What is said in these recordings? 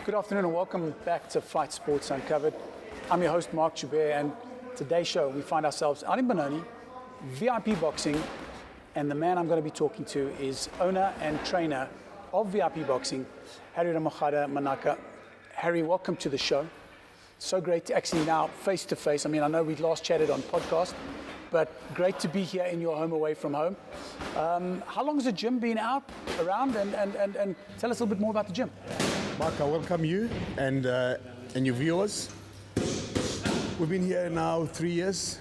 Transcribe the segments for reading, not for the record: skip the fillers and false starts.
Good afternoon and welcome back to Fight Sports Uncovered. I'm your host, Mark Joubert, and today's show we find ourselves out in Benoni, VIP Boxing, and the man I'm going to be talking to is owner and trainer of VIP Boxing, Harry Ramogoadi Manaka. Harry, welcome to the show. So great to actually now face to face. I mean, I know we last chatted on podcast, but great to be here in your home away from home. How long has the gym been around? And tell us a little bit more about the gym. Mark, I welcome you and your viewers. We've been here now 3 years.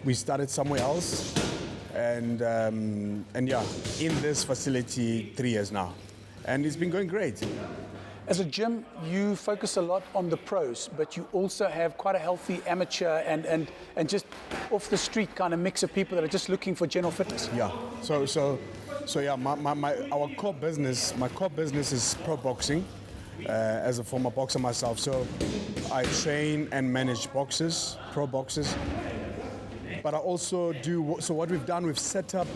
We started somewhere else, and yeah, in this facility 3 years now, and it's been going great. As a gym, you focus a lot on the pros, but you also have quite a healthy amateur and just off the street kind of mix of people that are just looking for general fitness. Yeah. So yeah, our core business, my core business is pro boxing. As a former boxer myself, so I train and manage boxers, pro boxers. But I also do. So what we've done, we've set up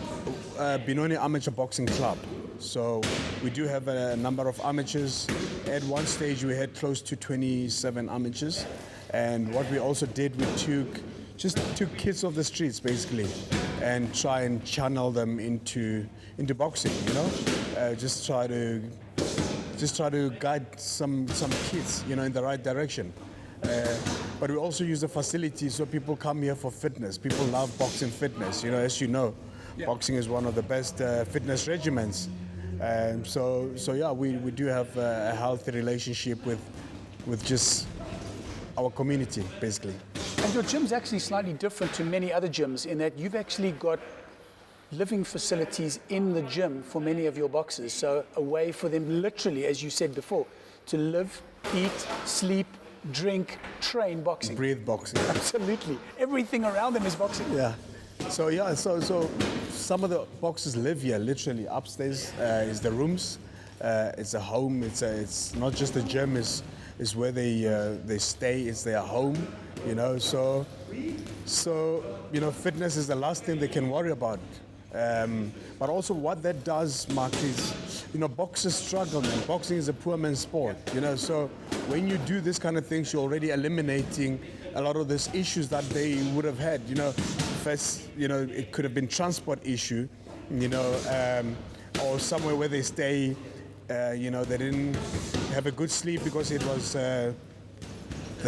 Benoni Amateur Boxing Club. So we do have a number of amateurs. At one stage, we had close to 27 amateurs. And what we also did, we took kids off the streets basically, and try and channel them into boxing. You know, just try to guide some kids, you know, in the right direction. But we also use the facility so people come here for fitness. People love boxing fitness. You know, as you know, boxing is one of the best fitness regimens. So yeah, we do have a healthy relationship with just our community, basically. And your gym's actually slightly different to many other gyms in that you've actually got living facilities in the gym for many of your boxers. So a way for them literally, as you said before, to live, eat, sleep, drink, train boxing. Breathe boxing. Absolutely. Everything around them is boxing. Yeah. So some of the boxers live here, literally. Upstairs is the rooms. It's a home. It's not just a gym. It's where they stay. It's their home. You know. So you know, fitness is the last thing they can worry about. But also what that does, Mark, is, you know, boxers struggle, man. Boxing is a poor man's sport, you know. So when you do this kind of things, you're already eliminating a lot of these issues that they would have had. You know, first, you know, it could have been transport issue, you know, or somewhere where they stay, you know, they didn't have a good sleep because it was the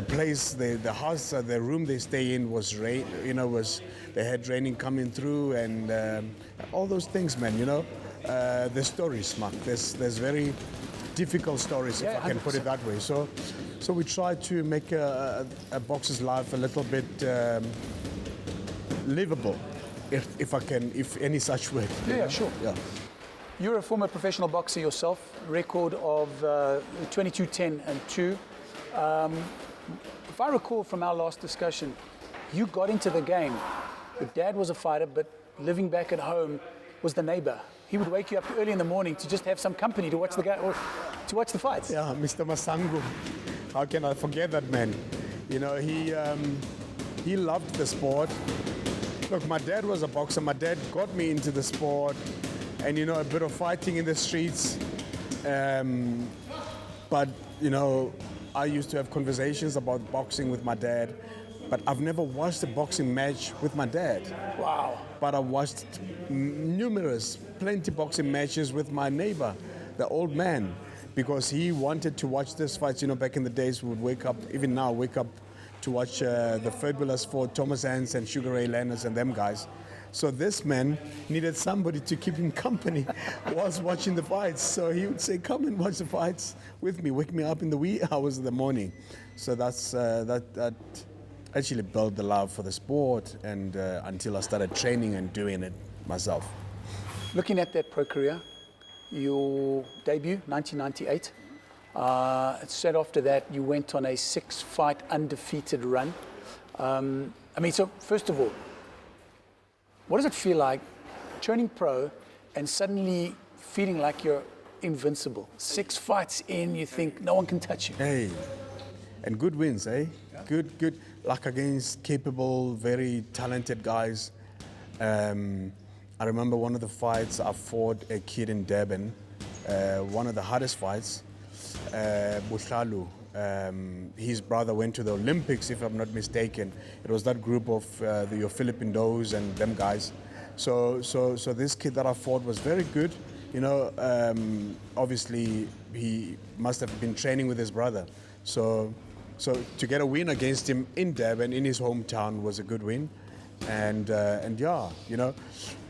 place, the house, the room they stay in was rain, you know, they had raining coming through, and all those things, man, you know. The stories, Mark. There's very difficult stories, if I can put it that way. So we try to make a boxer's life a little bit livable, if any such word. Yeah, sure. Yeah. You're a former professional boxer yourself, record of 22-10-2. If I recall from our last discussion, you got into the game. Your dad was a fighter, but living back at home was the neighbor. He would wake you up early in the morning to just have some company to watch the game or to watch the fights. Yeah, Mr. Masango. How can I forget that man? You know, he loved the sport. Look, my dad was a boxer. My dad got me into the sport, and you know, a bit of fighting in the streets. But you know, I used to have conversations about boxing with my dad, but I've never watched a boxing match with my dad. Wow. But I watched plenty boxing matches with my neighbor, the old man, because he wanted to watch this fights. You know, back in the days, we would wake up to watch the Fabulous Four, Thomas Hans and Sugar Ray Leonard and them guys. So this man needed somebody to keep him company whilst watching the fights. So he would say, "Come and watch the fights with me. Wake me up in the wee hours of the morning." So that actually built the love for the sport, and until I started training and doing it myself. Looking at that pro career, your debut, 1998. Straight after that, you went on a 6-fight undefeated run. I mean, so first of all, what does it feel like turning pro and suddenly feeling like you're invincible? 6 fights in, you think no one can touch you. Hey, and good wins, eh? Yeah. Good luck against capable, very talented guys. I remember one of the fights I fought a kid in Durban, one of the hardest fights. Buhlalu. His brother went to the Olympics, if I'm not mistaken. It was that group of your Filipinos and them guys. So this kid that I fought was very good. You know, obviously he must have been training with his brother. So to get a win against him in Durban, in his hometown, was a good win. And yeah, you know,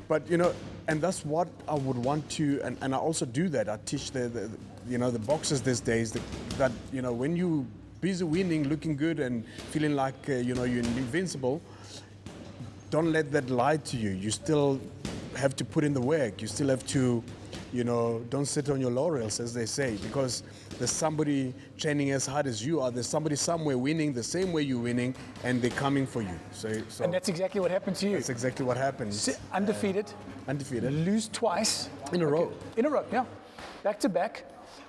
but you know, and that's what I would want to, and I also do that. I teach the you know, the boxers these days that you know, when you busy winning, looking good, and feeling like you know, you're invincible, don't let that lie to you. You still have to put in the work. You still have to, you know, don't sit on your laurels, as they say, because there's somebody training as hard as you are. There's somebody somewhere winning the same way you're winning, and they're coming for you. So and that's exactly what happened to you. That's exactly what happened. Undefeated. Undefeated. Lose twice. In a row. In a row, yeah. Back to back.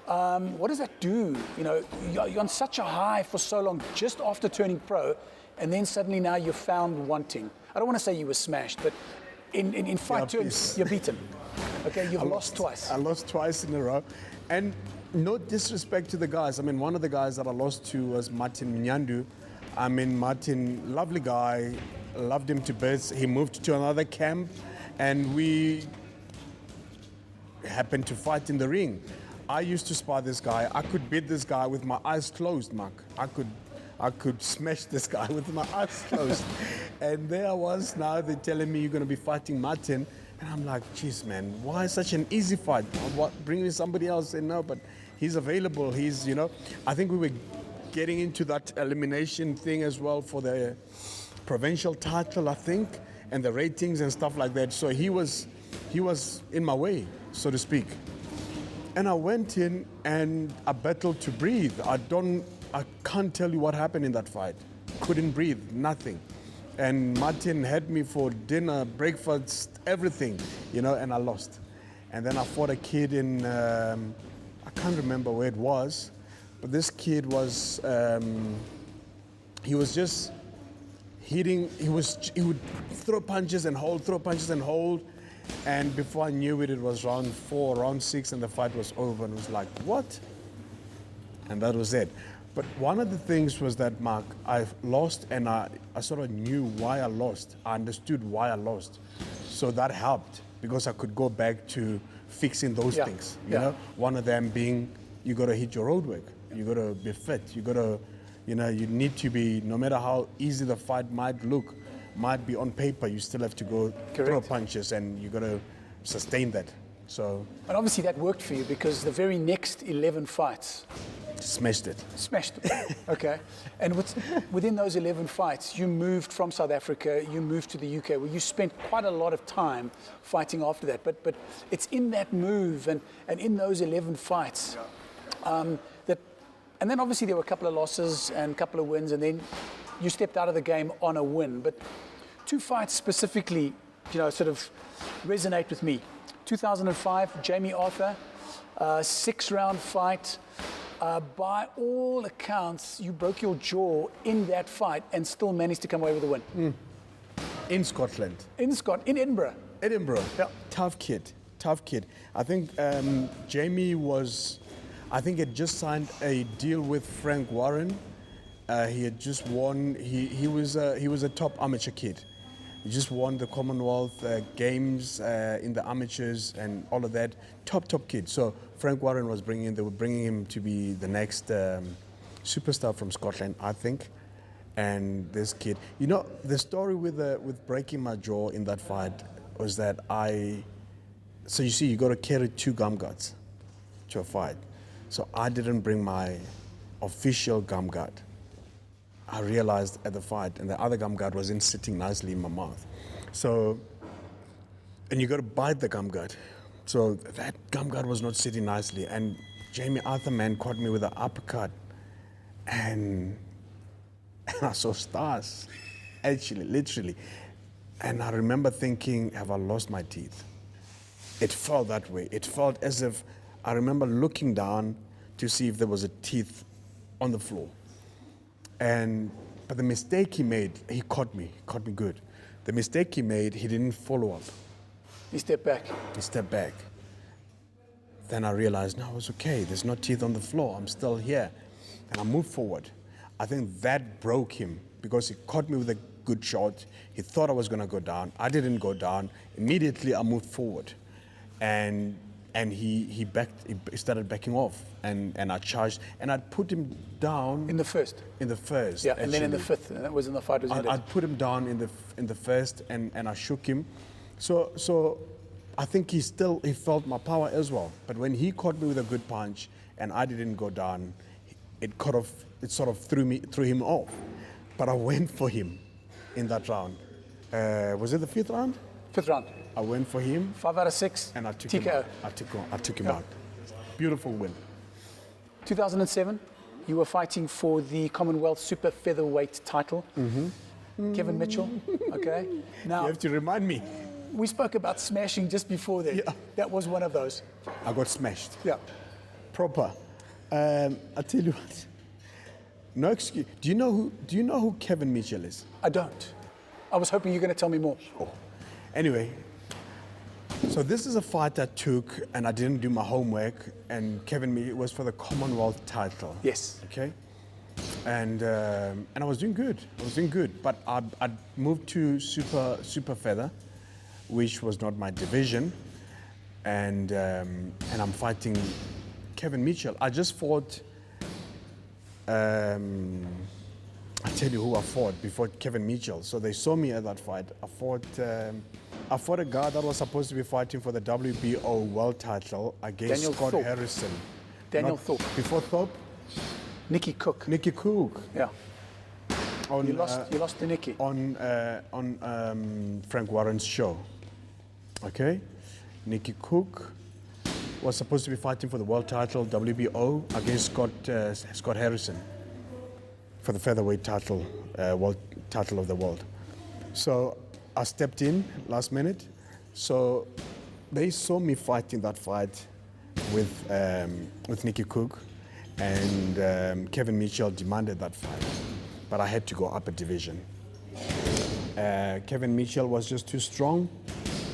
What does that do? You know, you're on such a high for so long, just after turning pro, and then suddenly now you're found wanting. I don't want to say you were smashed, but in fight terms, you're beaten. Okay, you've lost twice. I lost twice in a row. And no disrespect to the guys. I mean, one of the guys that I lost to was Martin Mnyandu. I mean, Martin, lovely guy, loved him to bits. He moved to another camp, and we happened to fight in the ring. I used to spar this guy. I could beat this guy with my eyes closed, Mark. I could smash this guy with my eyes closed. And there I was, now they're telling me you're going to be fighting Martin. And I'm like, geez, man, why such an easy fight? What, bring me somebody else? And no, but he's available. He's, you know, I think we were getting into that elimination thing as well for the provincial title, I think, and the ratings and stuff like that. So he was in my way, so to speak. And I went in and I battled to breathe. I can't tell you what happened in that fight. Couldn't breathe, nothing. And Martin had me for dinner, breakfast, everything, you know, and I lost. And then I fought a kid in, I can't remember where it was, but this kid was, he was just hitting, he would throw punches and hold, and before I knew it, it was round 4, round 6, and the fight was over, and it was like, what? And that was it. But one of the things was that, Mark, I lost, and I sort of knew why I lost. I understood why I lost. So that helped, because I could go back to fixing those things. You know, one of them being, you got to hit your road work. You got to be fit. You got to, you know, you need to be, no matter how easy the fight might look, might be on paper, you still have to go throw punches, and you got to sustain that. So. And obviously that worked for you, because the very next 11 fights, smashed it. Okay. And within those 11 fights, you moved from South Africa, you moved to the UK, where you spent quite a lot of time fighting after that. But it's in that move and in those 11 fights that, and then obviously there were a couple of losses and a couple of wins, and then you stepped out of the game on a win. But 2 fights specifically, you know, sort of resonate with me. 2005, Jamie Arthur, 6-round fight. By all accounts, you broke your jaw in that fight and still managed to come away with a win. In Scotland. In Edinburgh. Edinburgh. Yeah. Tough kid. I think Jamie was, I think had just signed a deal with Frank Warren. He had just won. He was a top amateur kid. He just won the Commonwealth Games in the amateurs and all of that. Top kid. So Frank Warren they were bringing him to be the next superstar from Scotland, I think. And this kid, you know, the story with breaking my jaw in that fight was that so you see, you got to carry 2 gum guards to a fight. So I didn't bring my official gum guard. I realized at the fight, and the other gum guard wasn't sitting nicely in my mouth. So, and you got to bite the gum guard. So that gum guard was not sitting nicely, and Jamie Arthur, man, caught me with an uppercut, and I saw stars, actually, literally. And I remember thinking, have I lost my teeth? It felt that way. It felt as if, I remember looking down to see if there was a teeth on the floor. But the mistake he made, he caught me good. The mistake he made, he didn't follow up. He stepped back. then I realized, no, it's okay. There's no teeth on the floor. I'm still here. And I moved forward. I think that broke him because he caught me with a good shot. He thought I was going to go down. I didn't go down. Immediately, I moved forward. And he started backing off. And I charged. And I'd put him down. In the first? In the first. Yeah, and then in the fifth. And that was in the fight was ended. I'd put him down in the first, and I shook him. So I think he felt my power as well. But when he caught me with a good punch and I didn't go down, it sort of threw him off. But I went for him in that round. Was it the fifth round? Fifth round. I went for him. 5 out of 6. And I took TKO. him out. I took him out. Beautiful win. 2007, you were fighting for the Commonwealth Super Featherweight title. Mm-hmm. Kevin Mitchell. Okay. Now You have to remind me. we spoke about smashing just before that. Yeah. That was one of those. I got smashed. Yeah. Proper. I tell you what. No excuse. Do you know who Kevin Mitchell is? I don't. I was hoping you're going to tell me more. Oh. Anyway, so this is a fight I took, and I didn't do my homework. And Kevin Mitchell was for the Commonwealth title. Yes. Okay. And I was doing good. But I moved to super feather, which was not my division, and I'm fighting Kevin Mitchell. I just fought. I tell you who I fought before Kevin Mitchell. So they saw me at that fight. I fought a guy that was supposed to be fighting for the WBO world title against Daniel Scott Thorpe. Harrison. Daniel Thorpe. Before Thorpe, Nicky Cook. Nicky Cook. Yeah. On, You lost to Nicky. On Frank Warren's show. Okay? Nicky Cook was supposed to be fighting for the world title, WBO, against Scott Harrison for the featherweight title, world title of the world. So I stepped in last minute. So they saw me fighting that fight with Nicky Cook, and Kevin Mitchell demanded that fight, but I had to go up a division. Kevin Mitchell was just too strong,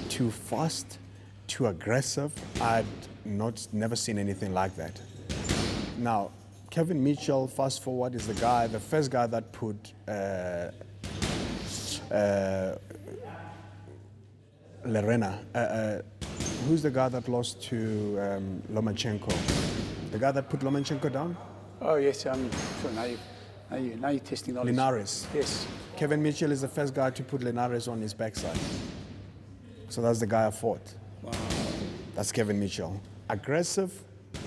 too fast, too aggressive. I'd never seen anything like that. Now, Kevin Mitchell, fast forward, is the first guy that put Lerena. Who's the guy that lost to Lomachenko? The guy that put Lomachenko down? Oh yes, sure. Now you're testing knowledge. Linares. Yes. Kevin Mitchell is the first guy to put Linares on his backside. So that's the guy I fought. Wow. That's Kevin Mitchell. Aggressive,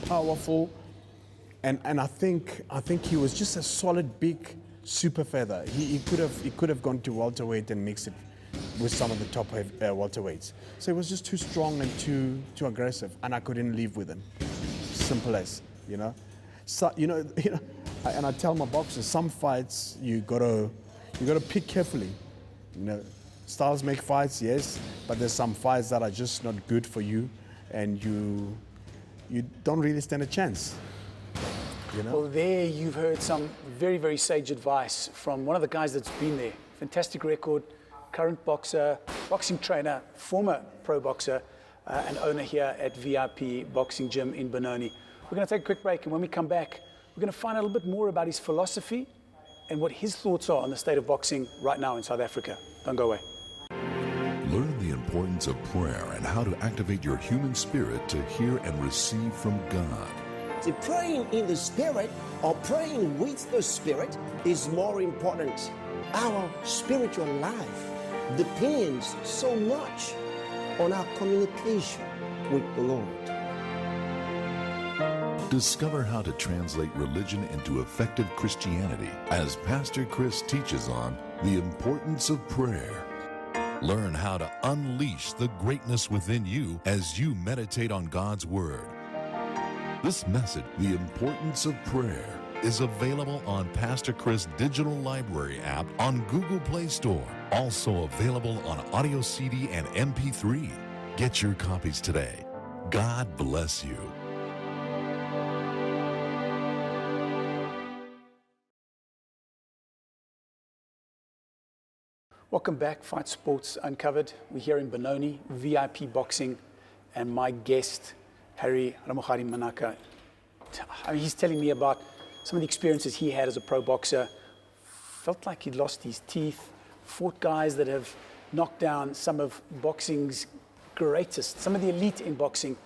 powerful, and I think he was just a solid big super feather. He could have gone to welterweight and mixed it with some of the top welterweights. So he was just too strong and too aggressive, and I couldn't live with him. Simple as, you know. So and I tell my boxers, some fights you gotta pick carefully. You know, styles make fights, yes, but there's some fights that are just not good for you, and you don't really stand a chance. You know? Well, there you've heard some very, very sage advice from one of the guys that's been there. Fantastic record, current boxer, boxing trainer, former pro boxer, and owner here at VIP Boxing Gym in Benoni. We're going to take a quick break, and when we come back, we're going to find out a little bit more about his philosophy and what his thoughts are on the state of boxing right now in South Africa. Don't go away. Learn the importance of prayer and how to activate your human spirit to hear and receive from God. See, praying in the Spirit or praying with the Spirit is more important. Our spiritual life depends so much on our communication with the Lord. Discover how to translate religion into effective Christianity as Pastor Chris teaches on the importance of prayer. Learn how to unleash the greatness within you as you meditate on God's Word. This message, The Importance of Prayer, is available on Pastor Chris' digital library app on Google Play Store. Also available on audio CD and MP3. Get your copies today. God bless you. Welcome back, Fight Sports Uncovered. We're here in Benoni, VIP Boxing, and my guest, Harry Ramogoadi Manaka. I mean, he's telling me about some of the experiences he had as a pro boxer. Felt like he'd lost his teeth, fought guys that have knocked down some of boxing's greatest, some of the elite in boxing.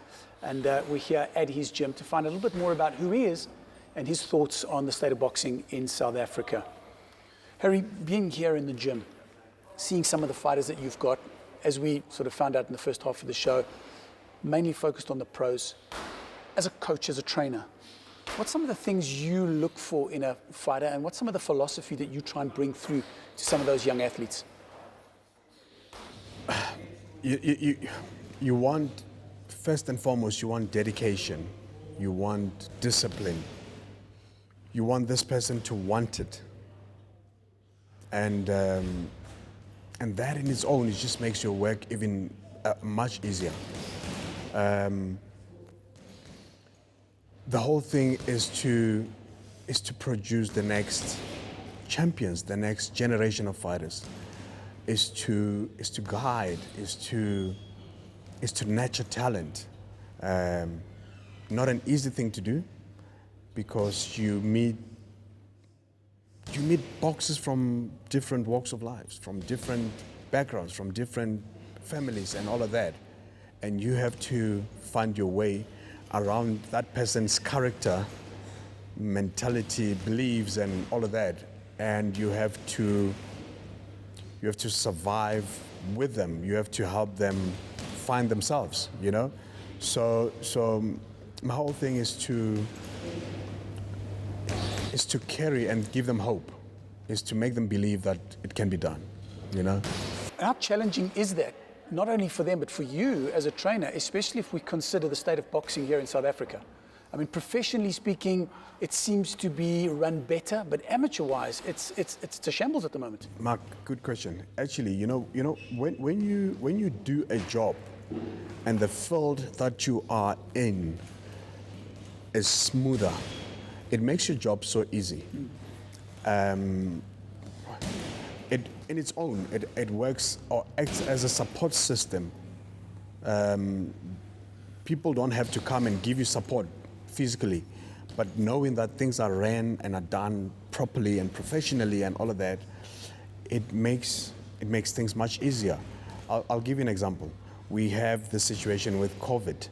And we're here at his gym to find a little bit more about who he is and his thoughts on the state of boxing in South Africa. Harry, being here in the gym, seeing some of the fighters that you've got, as we sort of found out in the first half of the show, mainly focused on the pros. As a coach, as a trainer, what's some of the things you look for in a fighter, and what's some of the philosophy that you try and bring through to some of those young athletes? You want, first and foremost, you want dedication. You want discipline. You want this person to want it. And that in its own, it just makes your work even much easier. The whole thing is to produce the next champions, the next generation of fighters. Is to guide, is to nurture talent. Not an easy thing to do, because you meet boxers from different walks of life, from different backgrounds, from different families and all of that. And you have to find your way around that person's character, mentality, beliefs, and all of that. And you have to survive with them. You have to help them find themselves, you know? So my whole thing is to carry and give them hope, is to make them believe that it can be done, you know? How challenging is that, not only for them, but for you as a trainer, especially if we consider the state of boxing here in South Africa? I mean, professionally speaking, it seems to be run better, but amateur-wise, it's a shambles at the moment. Mark, good question. Actually, you know, when you do a job, and the field that you are in is smoother, it makes your job so easy. It in its own, it works or acts as a support system. People don't have to come and give you support physically, but knowing that things are ran and are done properly and professionally and all of that, it makes things much easier. I'll give you an example. We have the situation with COVID,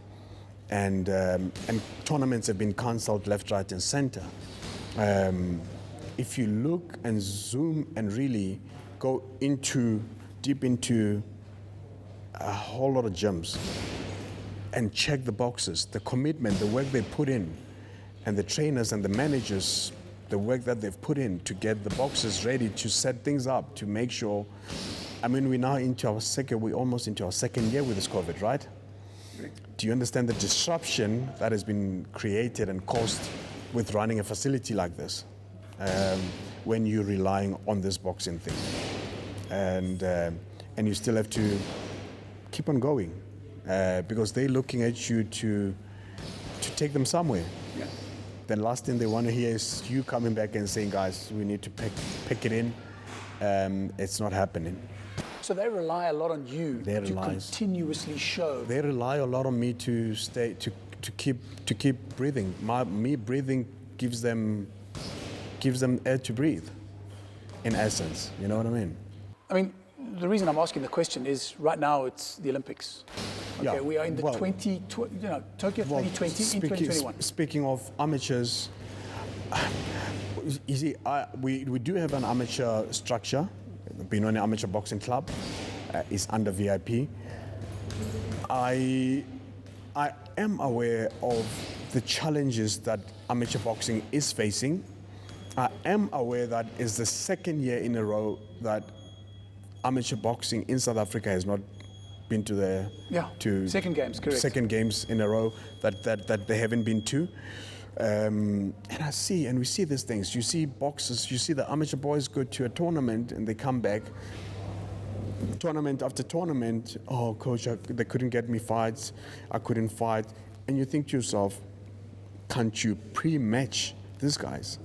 and tournaments have been cancelled left, right, and center. If you look and zoom and really go deep into a whole lot of gyms and check the boxes, the commitment, the work they put in, and the trainers and the managers, the work that they've put in to get the boxes ready, to set things up, to make sure. I mean, we're almost into our second year with this COVID, right? Do you understand the disruption that has been created and caused with running a facility like this, when you're relying on this boxing thing? And you still have to keep on going, because they're looking at you to take them somewhere. Yeah. The last thing they want to hear is you coming back and saying, guys, we need to pick it in. It's not happening. So they rely a lot on you to continuously show. They rely a lot on me to keep breathing. Me breathing gives them air to breathe, in essence. You know what I mean? I mean, the reason I'm asking the question is right now it's the Olympics. Okay, yeah. We are in the Tokyo 2020 in 2021. Speaking of amateurs, you see, we do have an amateur structure. Benoni Amateur Boxing Club is under VIP. I am aware of the challenges that amateur boxing is facing. I am aware that it's the second year in a row that amateur boxing in South Africa has not been to the second games, correct? Second games in a row that they haven't been to. And we see these things. You see boxers, you see the amateur boys go to a tournament and they come back, tournament after tournament. Oh, coach, they couldn't get me fights. I couldn't fight. And you think to yourself, can't you pre-match these guys?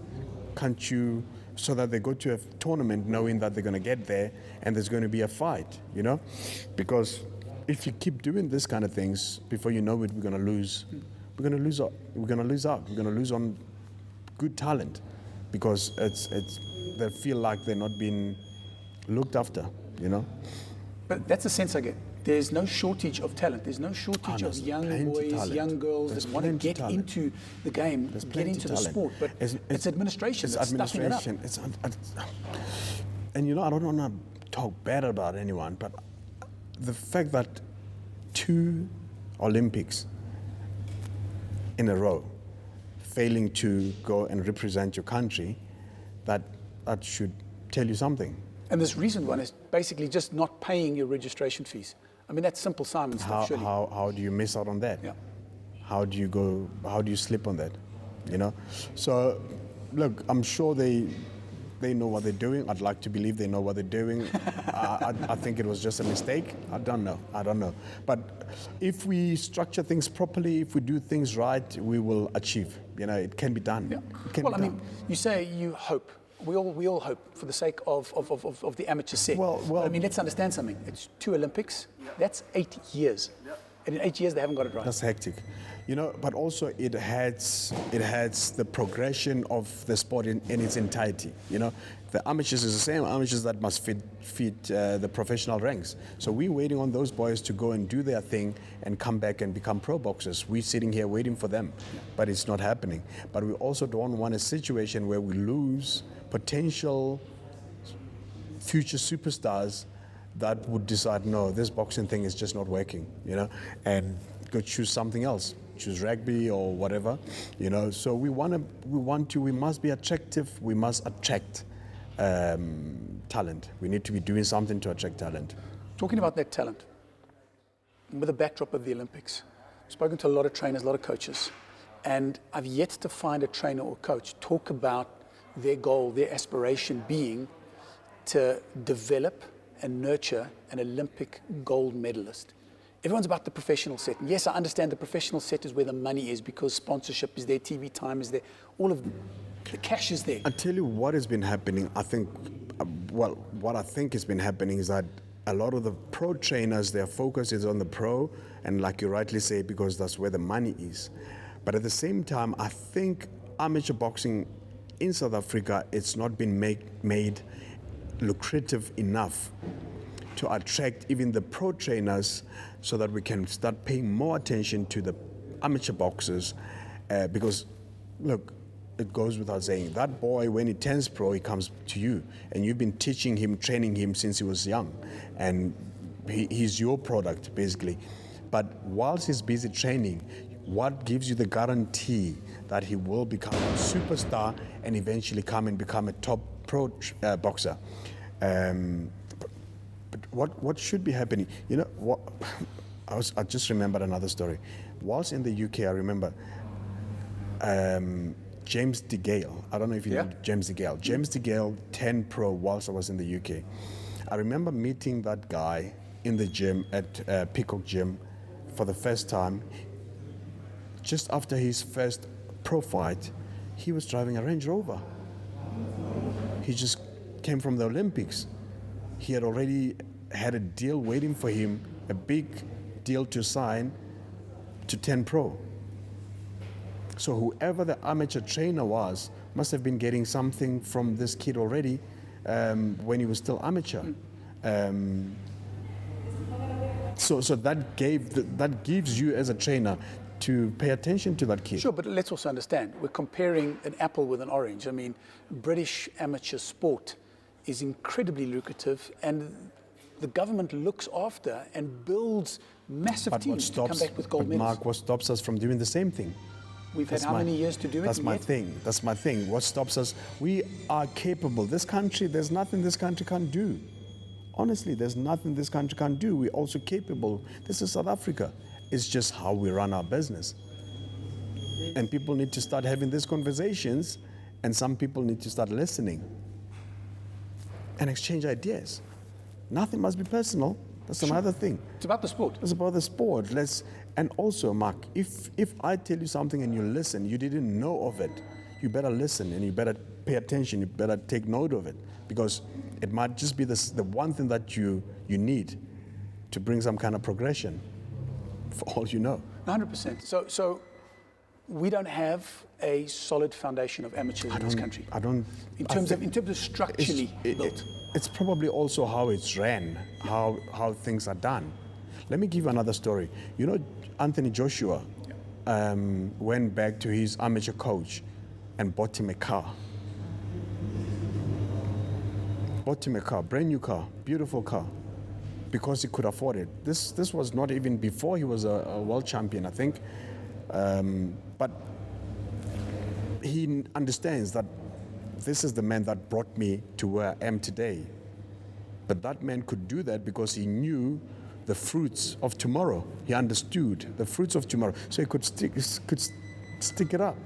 Can't you, so that they go to a tournament knowing that they're going to get there and there's going to be a fight, you know? Because if you keep doing this kind of things, before you know it, we're going to lose. We're going to lose out. We're going to lose out. We're going to lose on good talent because they feel like they're not being looked after, you know. But that's the sense I get. There's no shortage of talent. There's no shortage of young boys, young girls that want to get into the game, get into the sport. But it's administration that's stuffing it up. And you know, I don't want to talk bad about anyone, but the fact that 2 Olympics in a row failing to go and represent your country, that should tell you something. And this recent one is basically just not paying your registration fees. I mean, that's simple Simon stuff, surely. How do you miss out on that? Yeah. How do you slip on that? You know? So, look, I'm sure they know what they're doing. I'd like to believe they know what they're doing. I think it was just a mistake. I don't know. But if we structure things properly, if we do things right, we will achieve. You know, it can be done. Yeah. It can be well, I done. mean, you say you hope. We all hope for the sake of the amateur set. Well, I mean, let's understand something. It's 2 Olympics. That's 8 years. And in 8 years, they haven't got it right. That's hectic. You know, but also it has the progression of the sport in its entirety. You know, the amateurs is the same amateurs that must feed the professional ranks. So we're waiting on those boys to go and do their thing and come back and become pro boxers. We're sitting here waiting for them, but it's not happening. But we also don't want a situation where we lose potential future superstars that would decide, no, this boxing thing is just not working, you know, and go choose something else, choose rugby or whatever, you know. So we must be attractive, we must attract talent. We need to be doing something to attract talent. Talking about that talent, with the backdrop of the Olympics, I've spoken to a lot of trainers, a lot of coaches, and I've yet to find a trainer or coach talk about their goal, their aspiration being to develop and nurture an Olympic gold medalist. Everyone's about the professional set. And yes, I understand the professional set is where the money is because sponsorship is there, TV time is there, all of the cash is there. I'll tell you what has been happening. I think, what I think has been happening is that a lot of the pro trainers, their focus is on the pro, and like you rightly say, because that's where the money is. But at the same time, I think amateur boxing in South Africa, it's not been made lucrative enough to attract even the pro trainers so that we can start paying more attention to the amateur boxers because, look, it goes without saying, that boy, when he turns pro, he comes to you and you've been teaching him, training him since he was young, and he's your product, basically. But whilst he's busy training, what gives you the guarantee that he will become a superstar and eventually come and become a top pro boxer? But what should be happening? You know, what I just remembered another story. Whilst in the UK, I remember James DeGale. I don't know if you know James DeGale. James DeGale turned pro whilst I was in the UK. I remember meeting that guy in the gym at Peacock Gym for the first time. Just after his first pro fight, he was driving a Range Rover. He just came from the Olympics. He had already had a deal waiting for him, a big deal to sign to turn pro. So whoever the amateur trainer was must have been getting something from this kid already when he was still amateur. So that gives you as a trainer to pay attention to that kid. Sure, but let's also understand, we're comparing an apple with an orange. I mean, British amateur sport is incredibly lucrative, and the government looks after and builds massive teams to come back with gold medals. Mark, what stops us from doing the same thing? We've had how many years to do it? That's my thing. That's my thing. What stops us? We are capable. This country, there's nothing this country can't do. Honestly, there's nothing this country can't do. We're also capable. This is South Africa. It's just how we run our business. And people need to start having these conversations, and some people need to start listening and exchange ideas. Nothing must be personal. That's another thing. It's about the sport. It's about the sport. And also, Mark, if I tell you something and you listen, you didn't know of it, you better listen and you better pay attention. You better take note of it, because it might just be the one thing that you need to bring some kind of progression, for all you know. 100%. So we don't have a solid foundation of amateurs in this country. In terms of structurally built. It's probably also how it's ran, how things are done. Let me give you another story. You know, Anthony Joshua went back to his amateur coach and bought him a car. Bought him a car, brand new car, beautiful car, because he could afford it. This was not even before he was a world champion, I think. But he understands that this is the man that brought me to where I am today. But that man could do that because he knew the fruits of tomorrow. He understood the fruits of tomorrow, so he could stick it up.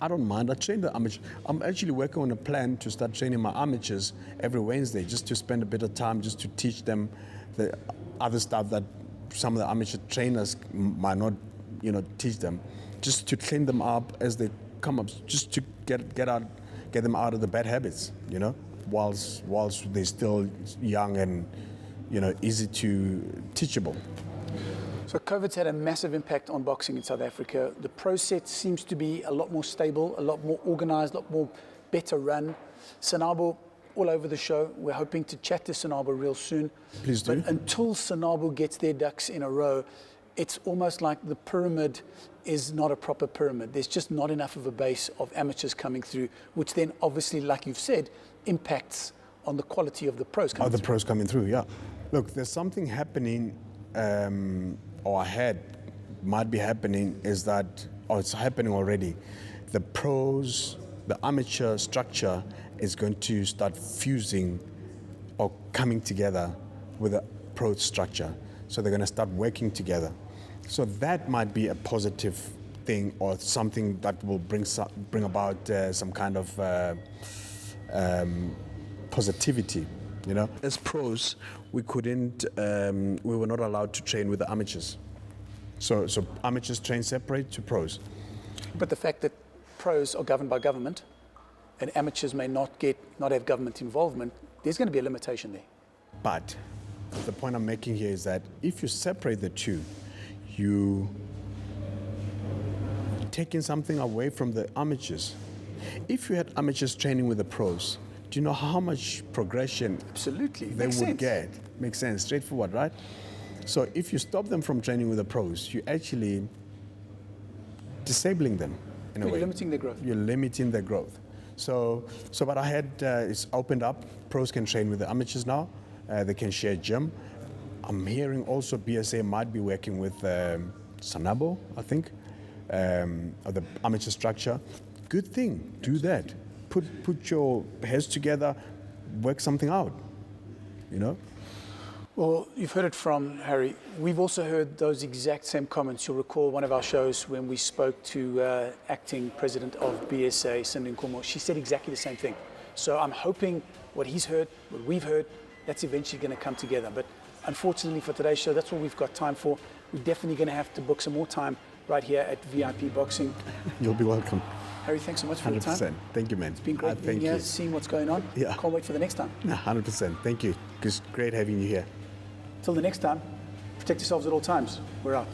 I don't mind. I train the amateurs. I'm actually working on a plan to start training my amateurs every Wednesday, just to spend a bit of time, just to teach them the other stuff that some of the amateur trainers might not, teach them. Just to train them up as they come up, just to get them out of the bad habits, whilst they're still young and, easy to teachable. So COVID's had a massive impact on boxing in South Africa. The pro set seems to be a lot more stable, a lot more organized, a lot more better run. Sanabo, all over the show. We're hoping to chat to Sanabo real soon. Please do. But until Sanabo gets their ducks in a row, it's almost like the pyramid is not a proper pyramid. There's just not enough of a base of amateurs coming through, which then obviously, like you've said, impacts on the quality of the pros coming through. Pros coming through, yeah. Look, there's something happening, or might be happening, it's happening already. The pros, the amateur structure is going to start fusing or coming together with the pro structure. So they're going to start working together. So that might be a positive thing, or something that will bring about some kind of positivity. As pros, we were not allowed to train with the amateurs. So amateurs train separate to pros. But the fact that pros are governed by government and amateurs may not have government involvement, there's going to be a limitation there. But the point I'm making here is that if you separate the two, you taking something away from the amateurs. If you had amateurs training with the pros, do you know how much progression Absolutely. they would get? Makes sense, straightforward, right? So if you stop them from training with the pros, you're actually disabling them in a way. You're limiting their growth. You're limiting their growth. So what I had is opened up. Pros can train with the amateurs now. They can share gym. I'm hearing also BSA might be working with Sanabo, I think, of the amateur structure. Good thing, do that. Put your heads together, work something out, Well, you've heard it from Harry. We've also heard those exact same comments. You'll recall one of our shows when we spoke to acting president of BSA, Cindy Nkomo. She said exactly the same thing. So I'm hoping what he's heard, what we've heard, that's eventually going to come together. But unfortunately for today's show, that's all we've got time for. We're definitely going to have to book some more time right here at VIP Boxing. You'll be welcome. Harry, thanks so much for your time. 100%. Thank you, man. It's been great being here, seeing what's going on. Yeah. Can't wait for the next time. 100%. Thank you. It's great having you here. Till the next time, protect yourselves at all times. We're out.